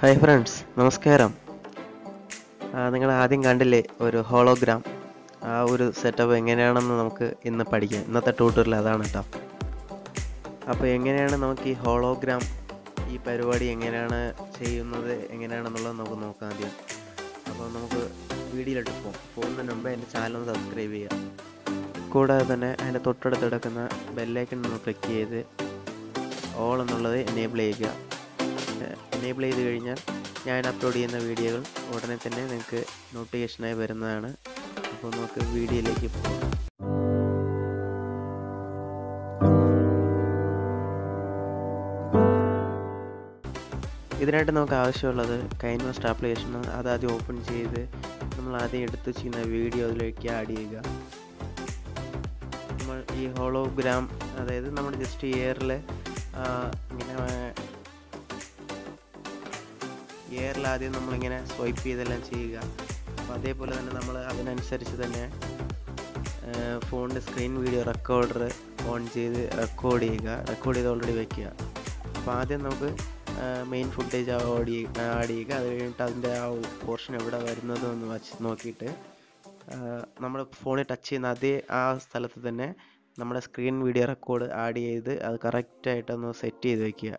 Hi friends, നമസ്കാരം. നിങ്ങൾ ആദ്യം കണ്ടില്ലേ ഒരു ഹോളോഗ്രാം? ആ ഒരു സെറ്റപ്പ് എങ്ങനെയാണെന്ന് നമുക്ക് ഇന്ന് പഠിക്കാം. ഇന്നത്തെ ട്യൂട്ടോറിയൽ അതാണ് കേട്ടോ. അപ്പോൾ എങ്ങനെയാണ് നമുക്ക് ഈ ഹോളോഗ്രാം ഈ പരിപാടി എങ്ങനെയാണ് ചെയ്യുന്നത് എങ്ങനെയാണെന്നുള്ളത് നമുക്ക് നോക്കാം ആദ്യം. അപ്പോൾ നമുക്ക് വീഡിയോയിലോട്ട് പോകുന്നതിന് മുമ്പ് എൻ്റെ ചാനൽ ഒന്ന് സബ്സ്ക്രൈബ് ചെയ്യുക. കൂടാതെ തന്നെ അതിൻ്റെ തൊട്ടടുത്ത് കിടക്കുന്ന ബെല്ലൈക്കൺ ഒന്ന് ക്ലിക്ക് ചെയ്ത് ഓൾ എന്നുള്ളത് എനേബിൾ ചെയ്യുക. എനേബിൾ ചെയ്ത് കഴിഞ്ഞാൽ ഞാൻ അപ്ലോഡ് ചെയ്യുന്ന വീഡിയോകൾ ഉടനെ തന്നെ നിങ്ങൾക്ക് നോട്ടിഫിക്കേഷനായി വരുന്നതാണ്. അപ്പോൾ നമുക്ക് വീഡിയോയിലേക്ക് പോകാം. ഇതിനായിട്ട് നമുക്ക് ആവശ്യമുള്ളത് കൈൻവാസ്റ്റ് ആപ്ലിക്കേഷൻ. അതാദ്യം ഓപ്പൺ ചെയ്ത് നമ്മൾ ആദ്യം എടുത്ത് ചെയ്യുന്ന വീഡിയോ അതിലേക്ക് ആഡ് ചെയ്യുക. നമ്മൾ ഈ ഹോളോഗ്രാം, അതായത് നമ്മൾ ജസ്റ്റ് എയറിൽ ആദ്യം നമ്മളിങ്ങനെ സ്വൈപ്പ് ചെയ്തെല്ലാം ചെയ്യുക. അപ്പോൾ അതേപോലെ തന്നെ നമ്മൾ അതിനനുസരിച്ച് തന്നെ ഫോണിൻ്റെ സ്ക്രീൻ വീഡിയോ റെക്കോർഡർ ഓൺ ചെയ്ത് റെക്കോർഡ് ചെയ്ത് ഓൾറെഡി വയ്ക്കുക. അപ്പോൾ ആദ്യം നമുക്ക് മെയിൻ ഫുട്ടേജ് ആഡ് ചെയ്യുക. അത് കഴിഞ്ഞിട്ട് അതിൻ്റെ ആ പോർഷൻ എവിടെ വരുന്നതെന്ന് വച്ച് നോക്കിയിട്ട് നമ്മൾ ഫോണിൽ ടച്ച് ചെയ്യുന്ന അതേ ആ സ്ഥലത്ത് തന്നെ നമ്മുടെ സ്ക്രീൻ വീഡിയോ റെക്കോർഡ് ആഡ് ചെയ്ത് അത് കറക്റ്റായിട്ടൊന്ന് സെറ്റ് ചെയ്ത് വയ്ക്കുക.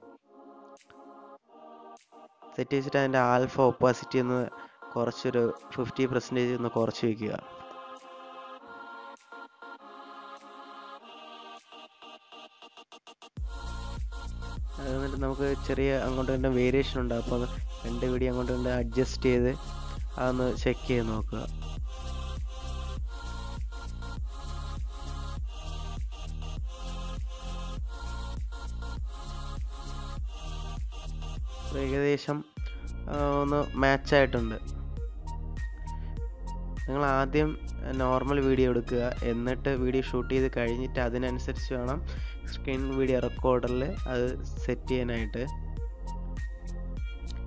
സെറ്റ് ചെയ്തിട്ട് അതിൻ്റെ ആൽഫ ഒപ്പാസിറ്റി ഒന്ന് കുറച്ചൊരു 50% ഒന്ന് കുറച്ച് വയ്ക്കുക. എന്നിട്ട് നമുക്ക് ചെറിയ അങ്ങോട്ട് തന്നെ വേരിയേഷൻ ഉണ്ട്. അപ്പോൾ രണ്ട് വീഡിയോ അങ്ങോട്ട് തന്നെ അഡ്ജസ്റ്റ് ചെയ്ത് അതൊന്ന് ചെക്ക് ചെയ്ത് നോക്കുക. ഏകദേശം ഒന്ന് മാച്ചായിട്ടുണ്ട്. നിങ്ങൾ ആദ്യം നോർമൽ വീഡിയോ എടുക്കുക, എന്നിട്ട് വീഡിയോ ഷൂട്ട് ചെയ്ത് കഴിഞ്ഞിട്ട് അതിനനുസരിച്ച് വേണം സ്ക്രീൻ വീഡിയോ റെക്കോർഡറിൽ അത് സെറ്റ് ചെയ്യാനായിട്ട്.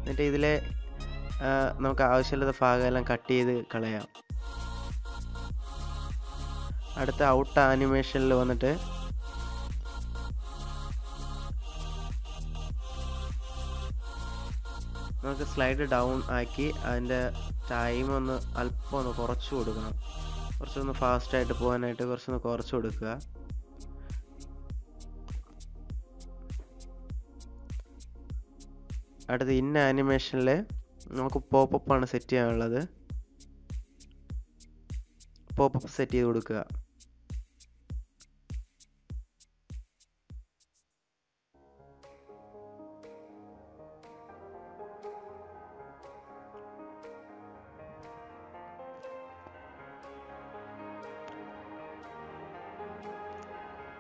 എന്നിട്ട് ഇതിലെ നമുക്ക് ആവശ്യമുള്ള ഭാഗമെല്ലാം കട്ട് ചെയ്ത് കളയാം. അടുത്ത ഔട്ട് ആനിമേഷനിൽ വന്നിട്ട് നമുക്ക് സ്ലൈഡ് ഡൗൺ ആക്കി അതിൻ്റെ ടൈം ഒന്ന് അല്പം ഒന്ന് കുറച്ച് കൊടുക്കണം. കുറച്ചൊന്ന് ഫാസ്റ്റായിട്ട് പോകാനായിട്ട് കുറച്ചൊന്ന് കുറച്ച് കൊടുക്കുക. അടുത്ത് ഇന്ന ആനിമേഷനിൽ നമുക്ക് പോപ്പപ്പ് ആണ് സെറ്റ് ചെയ്യാനുള്ളത്. പോപ്പപ്പ് സെറ്റ് ചെയ്ത് കൊടുക്കുക.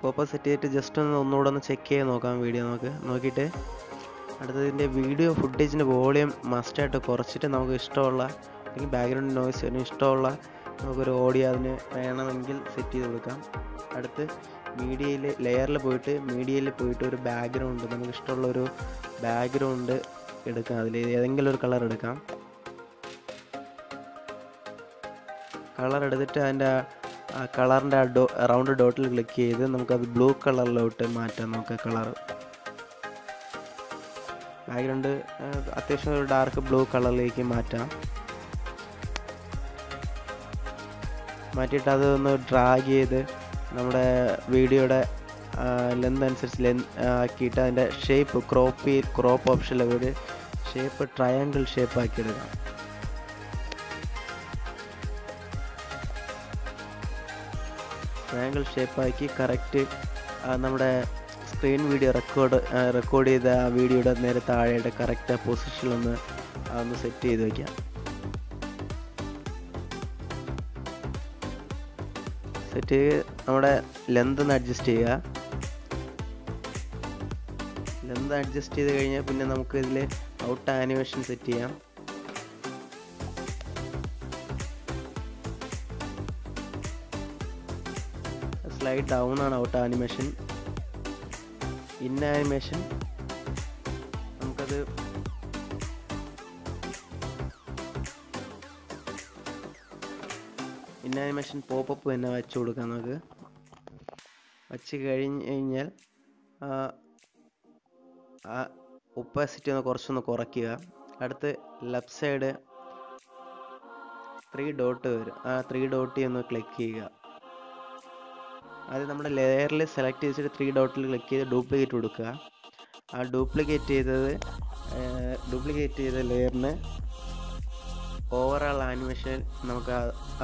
പോപ്പപ്പ് സെറ്റ് ചെയ്തിട്ട് ജസ്റ്റ് ഒന്നുകൂടെ ഒന്ന് ചെക്ക് ചെയ്ത് നോക്കാം വീഡിയോ നോക്കിയിട്ട് അടുത്തതിൻ്റെ വീഡിയോ ഫുട്ടേജിൻ്റെ വോളിയം മസ്റ്റായിട്ട് കുറച്ചിട്ട് നമുക്ക് ഇഷ്ടമുള്ള, അല്ലെങ്കിൽ ബാക്ക്ഗ്രൗണ്ട് നോയ്സ് ഇഷ്ടമുള്ള നമുക്കൊരു ഓഡിയോ അതിന് വേണമെങ്കിൽ സെറ്റ് ചെയ്ത് കൊടുക്കാം. അടുത്ത് ലെയറിൽ പോയിട്ട് ഒരു ബാക്ക്ഗ്രൗണ്ട്, നമുക്ക് ഇഷ്ടമുള്ള ഒരു ബാക്ക്ഗ്രൗണ്ട് എടുക്കാം. അതിൽ ഏതെങ്കിലും ഒരു കളർ എടുക്കാം. കളർ എടുത്തിട്ട് അതിൻ്റെ ആ കളറിൻ്റെ റൗണ്ട് ഡോട്ടിൽ ക്ലിക്ക് ചെയ്ത് നമുക്കത് ബ്ലൂ കളറിലോട്ട് മാറ്റാം. നമുക്ക് കളർ ബാക്ക്ഗ്രൗണ്ട് അത്യാവശ്യം ഒരു ഡാർക്ക് ബ്ലൂ കളറിലേക്ക് മാറ്റിയിട്ട് അതൊന്ന് ഡ്രാഗ് ചെയ്ത് നമ്മുടെ വീഡിയോയുടെ ലെന്ത് അനുസരിച്ച് ആക്കിയിട്ട് അതിൻ്റെ ഷേപ്പ് ക്രോപ്പ് ഓപ്ഷനിൽ ഒരു ഷേപ്പ് ട്രയാങ്കിൾ ഷേപ്പ് ആക്കിയെടുക്കാം. ട്രയാങ്കിൾ ഷേപ്പാക്കി കറക്റ്റ് നമ്മുടെ സ്ക്രീൻ വീഡിയോ റെക്കോർഡ് ചെയ്ത ആ വീഡിയോയുടെ നേരെ താഴെയുടെ കറക്റ്റ് പൊസിഷനിലൊന്ന് അതൊന്ന് സെറ്റ് ചെയ്ത് വയ്ക്കാം. സെറ്റ് ചെയ്ത് നമ്മുടെ ലെന്ത് ഒന്ന് അഡ്ജസ്റ്റ് ചെയ്യുക. ലെന്ത് അഡ്ജസ്റ്റ് ചെയ്ത് കഴിഞ്ഞാൽ പിന്നെ നമുക്ക് ഇതിൽ ഔട്ട് ആനിമേഷൻ സെറ്റ് ചെയ്യാം. സ്ലൈഡ് ഡൗൺ ആണ് ഔട്ട് ആനിമേഷൻ. ഇൻ ആനിമേഷൻ നമുക്കത് പോപ്പപ്പ് തന്നെ വെച്ച് കൊടുക്കാം. നമുക്ക് വച്ച് കഴിഞ്ഞാൽ ഒപ്പാസിറ്റി കുറച്ചൊന്ന് കുറയ്ക്കുക. അടുത്ത് ലെഫ്റ്റ് സൈഡ് 3 ഡോട്ട് വരും. ആ 3 ഡോട്ടിൽ ഒന്ന് ക്ലിക്ക് ചെയ്യുക. അത് നമ്മുടെ ലെയറിൽ സെലക്ട് ചെയ്തിട്ട് 3 ഡോട്ടിൽ ക്ലിക്ക് ചെയ്ത് ഡ്യൂപ്ലിക്കേറ്റ് കൊടുക്കുക. ആ ഡ്യൂപ്ലിക്കേറ്റ് ചെയ്ത ലെയറിന് ഓവറാൾ ആനിമേഷൻ നമുക്ക്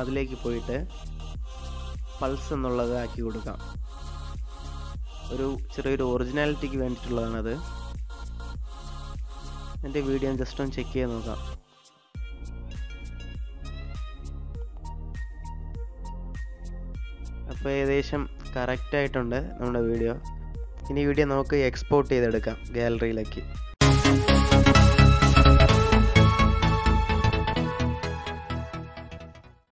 അതിലേക്ക് പോയിട്ട് പൾസ് എന്നുള്ളത് ആക്കി കൊടുക്കാം. ചെറിയൊരു ഒറിജിനാലിറ്റിക്ക് വേണ്ടിയിട്ടുള്ളതാണത്. എൻ്റെ വീഡിയോ ജസ്റ്റ് ഒന്ന് ചെക്ക് ചെയ്ത് നോക്കാം. അപ്പോൾ ഏകദേശം കറക്റ്റായിട്ടുണ്ട് നമ്മുടെ വീഡിയോ. ഇനി വീഡിയോ നമുക്ക് എക്സ്പോർട്ട് ചെയ്തെടുക്കാം ഗാലറിയിലേക്ക്.